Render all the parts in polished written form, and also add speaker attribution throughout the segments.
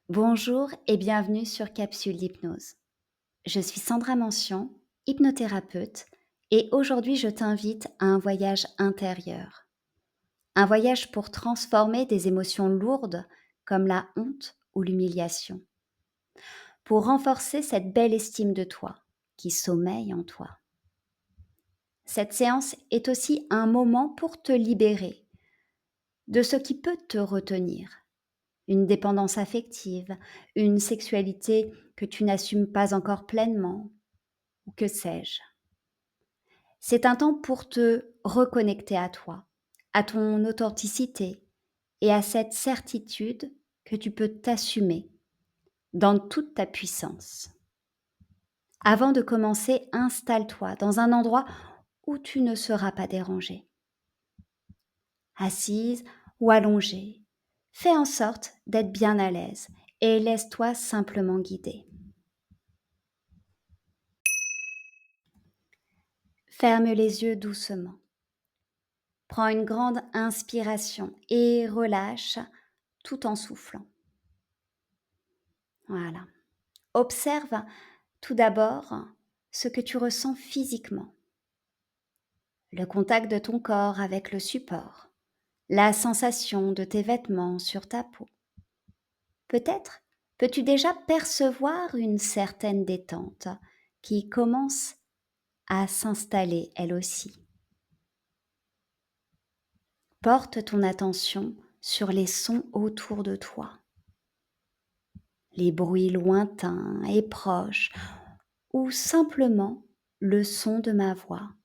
Speaker 1: Bonjour et bienvenue sur Capsule d'hypnose. Je suis Sandra Mention, hypnothérapeute, et aujourd'hui je t'invite à un voyage intérieur. Un voyage pour transformer des émotions lourdes comme la honte ou l'humiliation. Pour renforcer cette belle estime de toi qui sommeille en toi. Cette séance est aussi un moment pour te libérer de ce qui peut te retenir. Une dépendance affective, une sexualité que tu n'assumes pas encore pleinement, ou que sais-je. C'est un temps pour te reconnecter à toi, à ton authenticité et à cette certitude que tu peux t'assumer dans toute ta puissance. Avant de commencer, installe-toi dans un endroit où tu ne seras pas dérangé. Assise ou allongée, fais en sorte d'être bien à l'aise et laisse-toi simplement guider. Ferme les yeux doucement. Prends une grande inspiration et relâche tout en soufflant. Voilà. Observe tout d'abord ce que tu ressens physiquement. Le contact de ton corps avec le support. La sensation de tes vêtements sur ta peau. Peut-être peux-tu déjà percevoir une certaine détente qui commence à s'installer elle aussi. Porte ton attention sur les sons autour de toi. Les bruits lointains et proches, ou simplement le son de ma voix.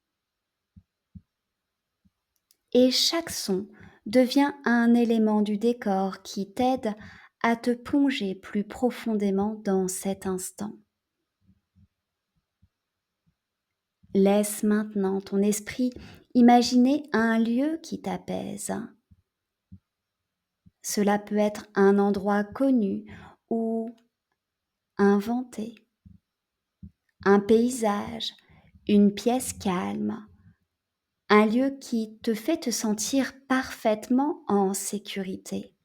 Speaker 1: Et chaque son devient un élément du décor qui t'aide à te plonger plus profondément dans cet instant. Laisse maintenant ton esprit imaginer un lieu qui t'apaise. Cela peut être un endroit connu ou inventé, un paysage, une pièce calme, un lieu qui te fait te sentir parfaitement en sécurité.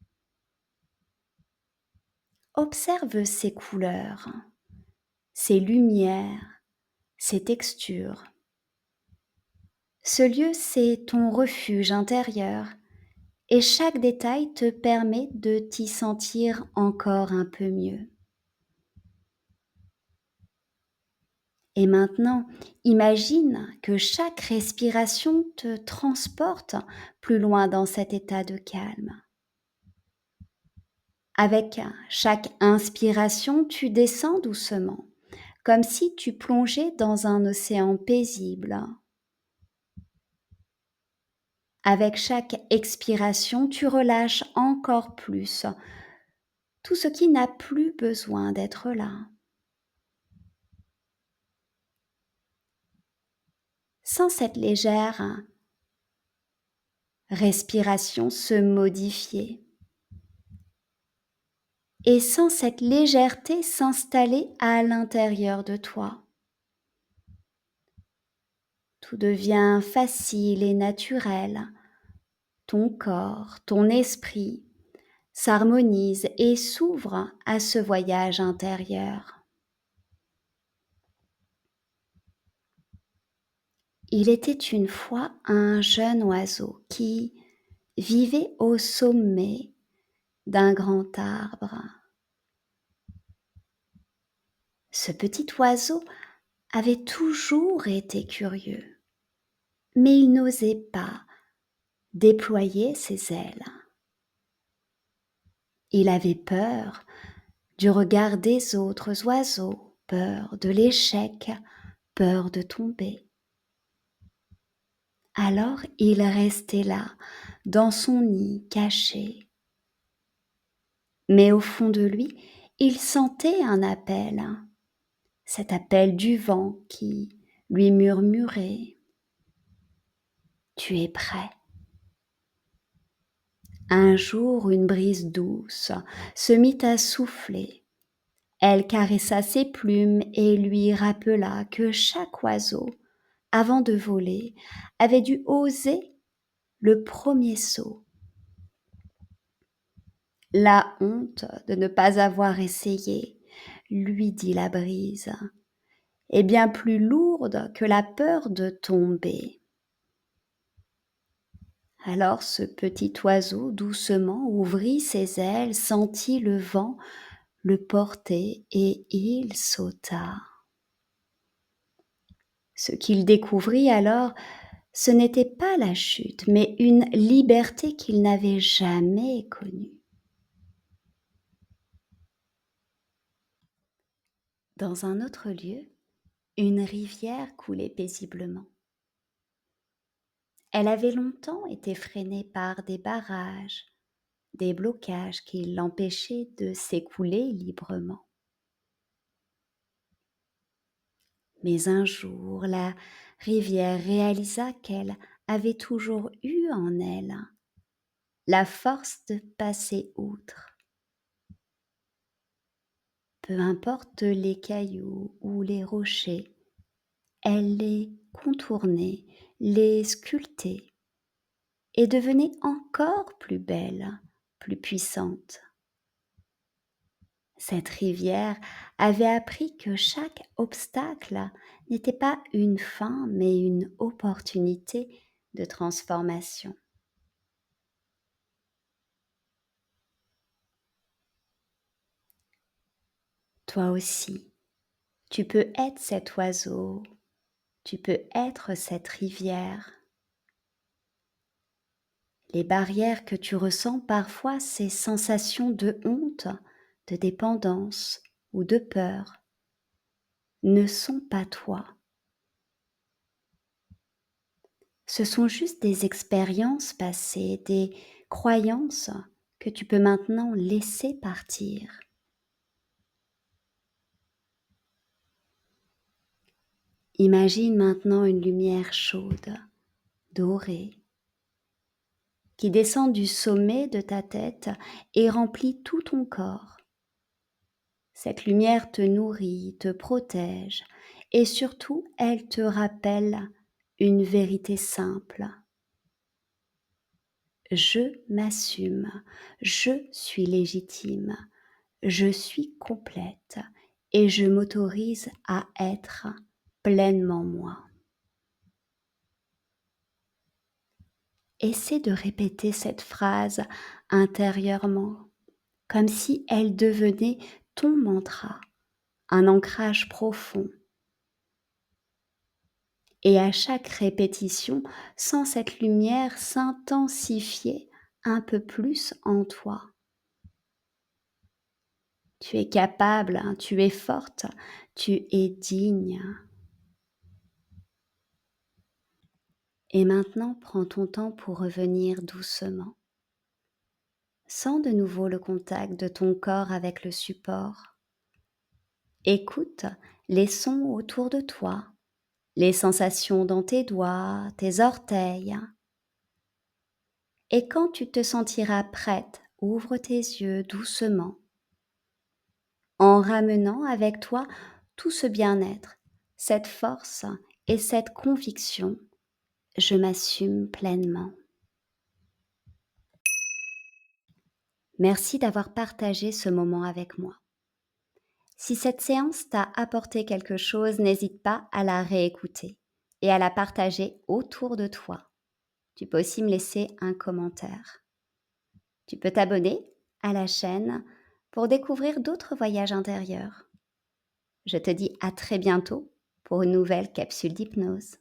Speaker 1: Observe ces couleurs, ces lumières, ces textures. Ce lieu, c'est ton refuge intérieur et chaque détail te permet de t'y sentir encore un peu mieux. Et maintenant, imagine que chaque respiration te transporte plus loin dans cet état de calme. Avec chaque inspiration, tu descends doucement, comme si tu plongeais dans un océan paisible. Avec chaque expiration, tu relâches encore plus tout ce qui n'a plus besoin d'être là. Sans cette légère respiration se modifier et sans cette légèreté s'installer à l'intérieur de toi. Tout devient facile et naturel. Ton corps, ton esprit s'harmonise et s'ouvre à ce voyage intérieur. Il était une fois un jeune oiseau qui vivait au sommet d'un grand arbre. Ce petit oiseau avait toujours été curieux, mais il n'osait pas déployer ses ailes. Il avait peur du regard des autres oiseaux, peur de l'échec, peur de tomber. Alors il restait là, dans son nid caché. Mais au fond de lui, il sentait un appel, cet appel du vent qui lui murmurait : « Tu es prêt ». Un jour, une brise douce se mit à souffler. Elle caressa ses plumes et lui rappela que chaque oiseau, avant de voler, avait dû oser le premier saut. La honte de ne pas avoir essayé, lui dit la brise, est bien plus lourde que la peur de tomber. Alors ce petit oiseau doucement ouvrit ses ailes, sentit le vent le porter et il sauta. Ce qu'il découvrit alors, ce n'était pas la chute, mais une liberté qu'il n'avait jamais connue. Dans un autre lieu, une rivière coulait paisiblement. Elle avait longtemps été freinée par des barrages, des blocages qui l'empêchaient de s'écouler librement. Mais un jour, la rivière réalisa qu'elle avait toujours eu en elle la force de passer outre. Peu importe les cailloux ou les rochers, elle les contournait, les sculptait et devenait encore plus belle, plus puissante. Cette rivière avait appris que chaque obstacle n'était pas une fin, mais une opportunité de transformation. Toi aussi, tu peux être cet oiseau, tu peux être cette rivière. Les barrières que tu ressens parfois, ces sensations de honte, de dépendance ou de peur, ne sont pas toi. Ce sont juste des expériences passées, des croyances que tu peux maintenant laisser partir. Imagine maintenant une lumière chaude, dorée, qui descend du sommet de ta tête et remplit tout ton corps. Cette lumière te nourrit, te protège et surtout elle te rappelle une vérité simple. Je m'assume, je suis légitime, je suis complète et je m'autorise à être pleinement moi. Essaie de répéter cette phrase intérieurement, comme si elle devenait ton mantra, un ancrage profond. Et à chaque répétition, sens cette lumière s'intensifier un peu plus en toi. Tu es capable, tu es forte, tu es digne. Et maintenant, prends ton temps pour revenir doucement. Sens de nouveau le contact de ton corps avec le support. Écoute les sons autour de toi, les sensations dans tes doigts, tes orteils. Et quand tu te sentiras prête, ouvre tes yeux doucement, en ramenant avec toi tout ce bien-être, cette force et cette conviction. Je m'assume pleinement. Merci d'avoir partagé ce moment avec moi. Si cette séance t'a apporté quelque chose, n'hésite pas à la réécouter et à la partager autour de toi. Tu peux aussi me laisser un commentaire. Tu peux t'abonner à la chaîne pour découvrir d'autres voyages intérieurs. Je te dis à très bientôt pour une nouvelle capsule d'hypnose.